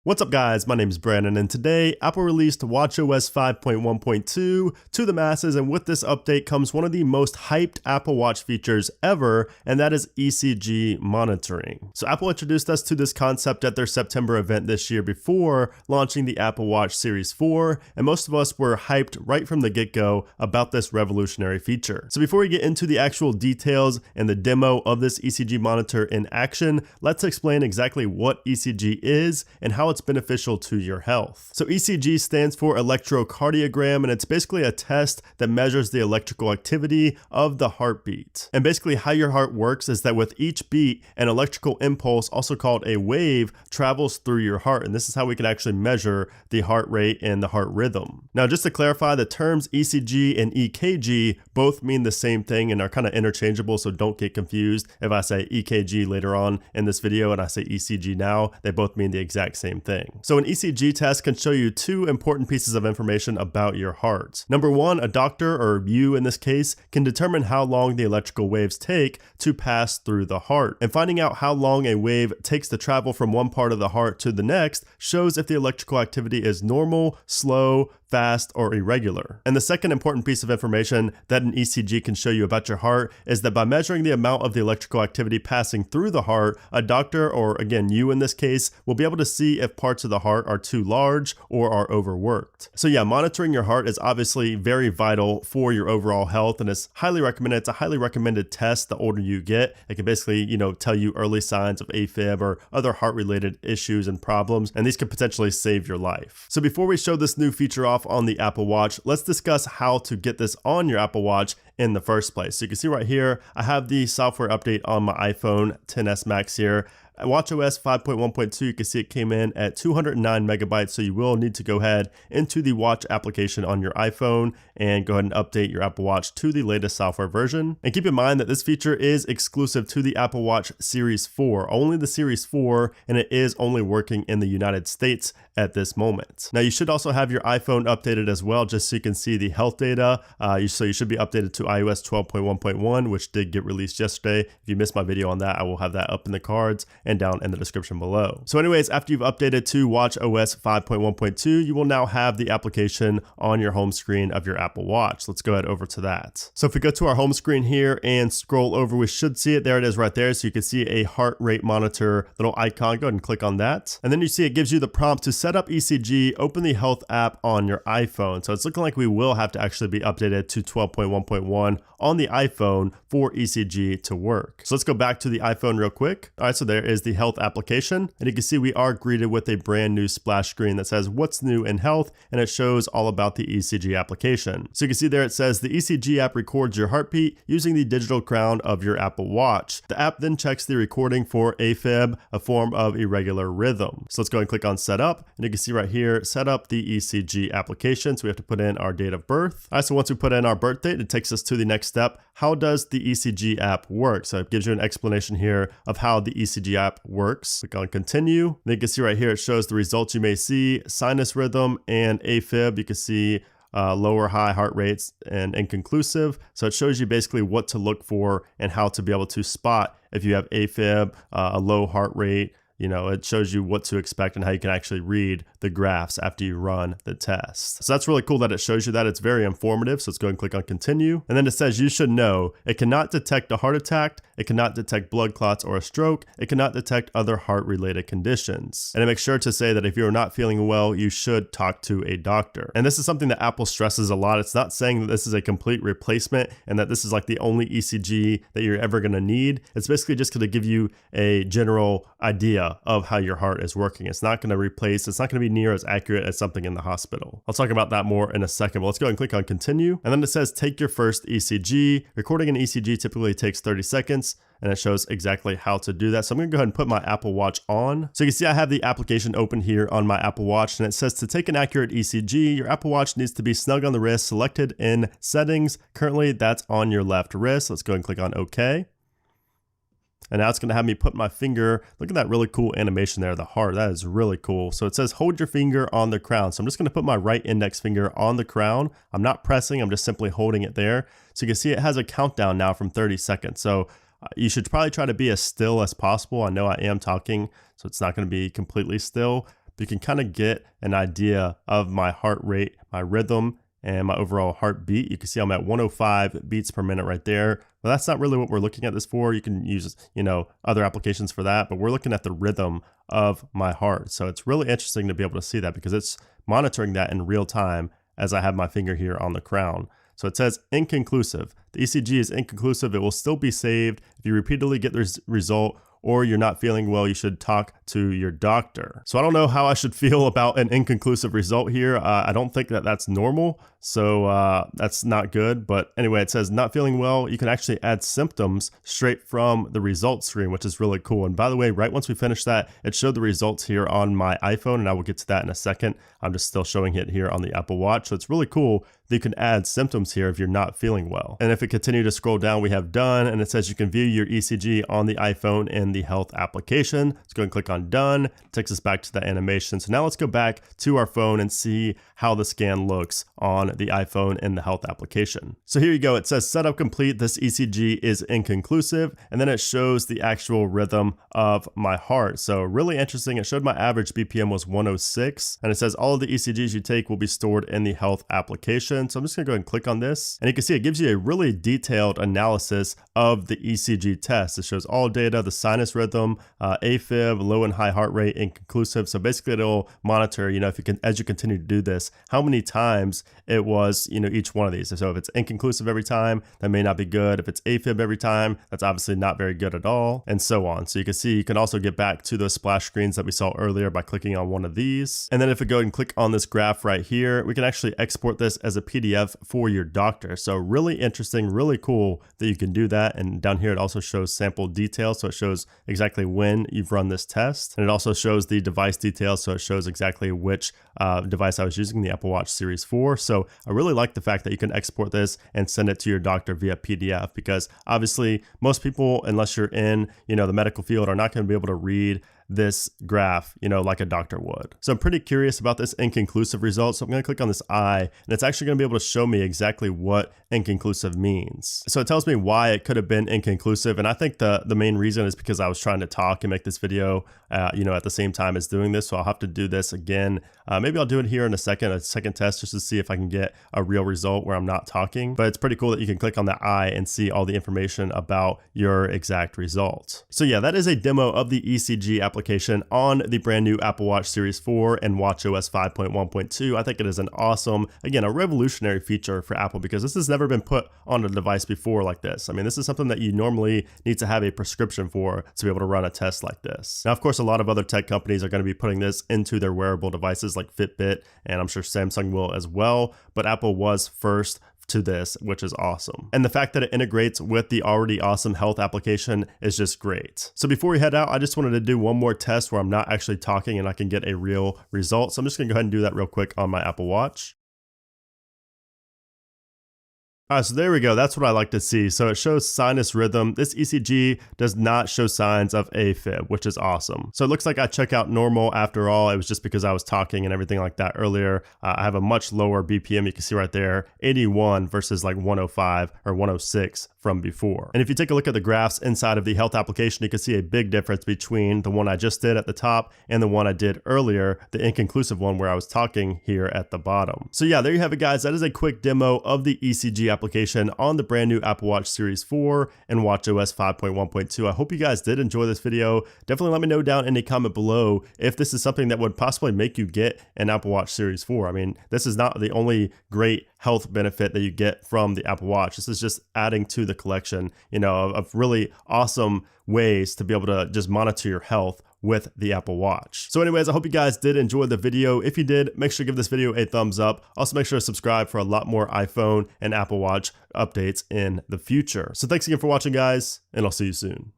What's up guys, my name is Brandon and today Apple released watchOS 5.1.2 to the masses, and with this update comes one of the most hyped Apple Watch features ever, and that is ECG monitoring. So Apple introduced us to this concept at their September event this year before launching the Apple Watch Series 4, and most of us were hyped right from the get-go about this revolutionary feature. So before we get into the actual details and the demo of this ECG monitor in action, let's explain exactly what ECG is and how it's beneficial to your health. So ECG stands for electrocardiogram, and it's basically a test that measures the electrical activity of the heartbeat. And basically how your heart works is that with each beat, an electrical impulse, also called a wave, travels through your heart, and this is how we can actually measure the heart rate and the heart rhythm. Now just to clarify, the terms ECG and EKG both mean the same thing and are kind of interchangeable, so don't get confused if I say EKG later on in this video and I say ECG now. They both mean the exact same thing. So an ECG test can show you two important pieces of information about your heart. Number one, a doctor, or you in this case, can determine how long the electrical waves take to pass through the heart. And finding out how long a wave takes to travel from one part of the heart to the next shows if the electrical activity is normal, slow, fast, or irregular. And the second important piece of information that an ECG can show you about your heart is that by measuring the amount of the electrical activity passing through the heart, a doctor, or again you in this case, will be able to see if parts of the heart are too large or are overworked. So yeah, monitoring your heart is obviously very vital for your overall health, and it's highly recommended. It's a highly recommended test the older you get. It can basically, tell you early signs of AFib or other heart-related issues and problems, and these could potentially save your life. So before we show this new feature off on the Apple Watch, let's discuss how to get this on your Apple Watch in the first place. So you can see right here, I have the software update on my iPhone XS Max here. watchOS 5.1.2, you can see it came in at 209 megabytes, so you will need to go ahead into the Watch application on your iPhone and go ahead and update your Apple Watch to the latest software version. And keep in mind that this feature is exclusive to the Apple Watch Series 4, only the Series 4, and it is only working in the United States at this moment. Now you should also have your iPhone updated as well, just so you can see the health data. So you should be updated to iOS 12.1.1, which did get released yesterday. If you missed my video on that, I will have that up in the cards and down in the description below. So anyways, after you've updated to watchOS 5.1.2, you will now have the application on your home screen of your Apple Watch. Let's go ahead over to that. So if we go to our home screen here and scroll over, we should see it. There it is right there. So you can see a heart rate monitor little icon. Go ahead and click on that. And then you see it gives you the prompt to set up ECG, open the health app on your iPhone. So it's looking like we will have to actually be updated to 12.1.1 on the iPhone for ECG to work. So let's go back to the iPhone real quick. All right, so there is the health application, and you can see we are greeted with a brand new splash screen that says what's new in health, and it shows all about the ECG application. So you can see there it says the ECG app records your heartbeat using the digital crown of your Apple Watch. The app then checks the recording for AFib, a form of irregular rhythm. So let's go and click on setup, and you can see right here, set up the ECG application. So we have to put in our date of birth. All right, so once we put in our birth date, it takes us to the next step. How does the ECG app work? So it gives you an explanation here of how the ECG app works. Click on continue. Then you can see right here, it shows the results you may see, sinus rhythm and AFib. You can see lower, high heart rates and inconclusive. So it shows you basically what to look for and how to be able to spot if you have AFib, a low heart rate. It shows you what to expect and how you can actually read the graphs after you run the test. So that's really cool that it shows you that. It's very informative. So let's go and click on continue. And then it says you should know it cannot detect a heart attack. It cannot detect blood clots or a stroke. It cannot detect other heart-related conditions. And it makes sure to say that if you're not feeling well, you should talk to a doctor. And this is something that Apple stresses a lot. It's not saying that this is a complete replacement and that this is like the only ECG that you're ever going to need. It's basically just going to give you a general idea of how your heart is working. It's not going to replace, it's not going to be near as accurate as something in the hospital. I'll talk about that more in a second, but let's go ahead and click on continue. And then it says take your first ECG. Recording an ECG typically takes 30 seconds. And it shows exactly how to do that. So I'm going to go ahead and put my Apple Watch on. So you can see I have the application open here on my Apple Watch, and it says to take an accurate ECG, your Apple Watch needs to be snug on the wrist, selected in settings. Currently that's on your left wrist. Let's go ahead and click on OK. And now it's going to have me put my finger, look at that really cool animation there, the heart, that is really cool. So it says hold your finger on the crown. So I'm just going to put my right index finger on the crown. I'm not pressing, I'm just simply holding it there. So you can see it has a countdown now from 30 seconds. So you should probably try to be as still as possible. I know I am talking, so it's not going to be completely still, but you can kind of get an idea of my heart rate, my rhythm, and my overall heartbeat. You can see I'm at 105 beats per minute right there. Well, that's not really what we're looking at this for. You can use, other applications for that, but we're looking at the rhythm of my heart. So it's really interesting to be able to see that because it's monitoring that in real time as I have my finger here on the crown. So it says inconclusive. The ECG is inconclusive. It will still be saved. If you repeatedly get this result or you're not feeling well, you should talk to your doctor. So I don't know how I should feel about an inconclusive result here. I don't think that that's normal. So that's not good. But anyway, it says not feeling well. You can actually add symptoms straight from the results screen, which is really cool. And by the way, right once we finish that, it showed the results here on my iPhone, and I will get to that in a second. I'm just still showing it here on the Apple Watch. So it's really cool that you can add symptoms here if you're not feeling well. And if we continue to scroll down, we have done, and it says you can view your ECG on the iPhone in the health application. Let's go and click on done. It takes us back to the animation. So now let's go back to our phone and see how the scan looks on the iPhone in the health application. So here you go. It says setup complete. This ECG is inconclusive. And then it shows the actual rhythm of my heart. So really interesting. It showed my average BPM was 106. And it says all of the ECGs you take will be stored in the health application. So I'm just gonna go ahead and click on this. And you can see it gives you a really detailed analysis of the ECG test. It shows all data, the sinus rhythm, AFib, low and high heart rate, inconclusive. So basically it'll monitor, if you can, as you continue to do this, how many times it was, each one of these. So if it's inconclusive every time, that may not be good. If it's AFib every time, that's obviously not very good at all, and so on. So you can see, you can also get back to those splash screens that we saw earlier by clicking on one of these. And then if we go and click on this graph right here, we can actually export this as a PDF for your doctor. So really interesting, really cool that you can do that. And down here, it also shows sample details. So it shows exactly when you've run this test. And it also shows the device details. So it shows exactly which device I was using, the Apple Watch Series 4. So I really like the fact that you can export this and send it to your doctor via PDF, because obviously most people, unless you're in, the medical field, are not going to be able to read this graph, like a doctor would. So I'm pretty curious about this inconclusive result. So I'm going to click on this eye, and it's actually going to be able to show me exactly what inconclusive means. So it tells me why it could have been inconclusive. And I think the main reason is because I was trying to talk and make this video, at the same time as doing this. So I'll have to do this again. Maybe I'll do it here in a second test, just to see if I can get a real result where I'm not talking. But it's pretty cool that you can click on that eye and see all the information about your exact result. So yeah, that is a demo of the ECG application on the brand new Apple Watch Series 4 and watchOS 5.1.2. I think it is an awesome, again, a revolutionary feature for Apple, because this has never been put on a device before like this. I mean, this is something that you normally need to have a prescription for to be able to run a test like this. Now, of course, a lot of other tech companies are going to be putting this into their wearable devices like Fitbit, and I'm sure Samsung will as well, but Apple was first to this, which is awesome. And the fact that it integrates with the already awesome health application is just great. So before we head out, I just wanted to do one more test where I'm not actually talking and I can get a real result. So I'm just gonna go ahead and do that real quick on my Apple Watch. All right, so there we go. That's what I like to see. So it shows sinus rhythm. This ECG does not show signs of AFib, which is awesome. So it looks like I check out normal after all. It was just because I was talking and everything like that earlier. I have a much lower BPM. You can see right there, 81 versus like 105 or 106 from before. And if you take a look at the graphs inside of the health application, you can see a big difference between the one I just did at the top and the one I did earlier, the inconclusive one where I was talking here at the bottom. So yeah, there you have it, guys. That is a quick demo of the ECG application on the brand new Apple Watch Series 4 and watchOS 5.1.2. I hope you guys did enjoy this video. Definitely let me know down in the comment below if this is something that would possibly make you get an Apple Watch Series 4. I mean, this is not the only great health benefit that you get from the Apple Watch. This is just adding to the collection, of really awesome ways to be able to just monitor your health with the Apple Watch. So anyways, I hope you guys did enjoy the video. If you did, make sure to give this video a thumbs up. Also make sure to subscribe for a lot more iPhone and Apple Watch updates in the future. So thanks again for watching, guys, and I'll see you soon.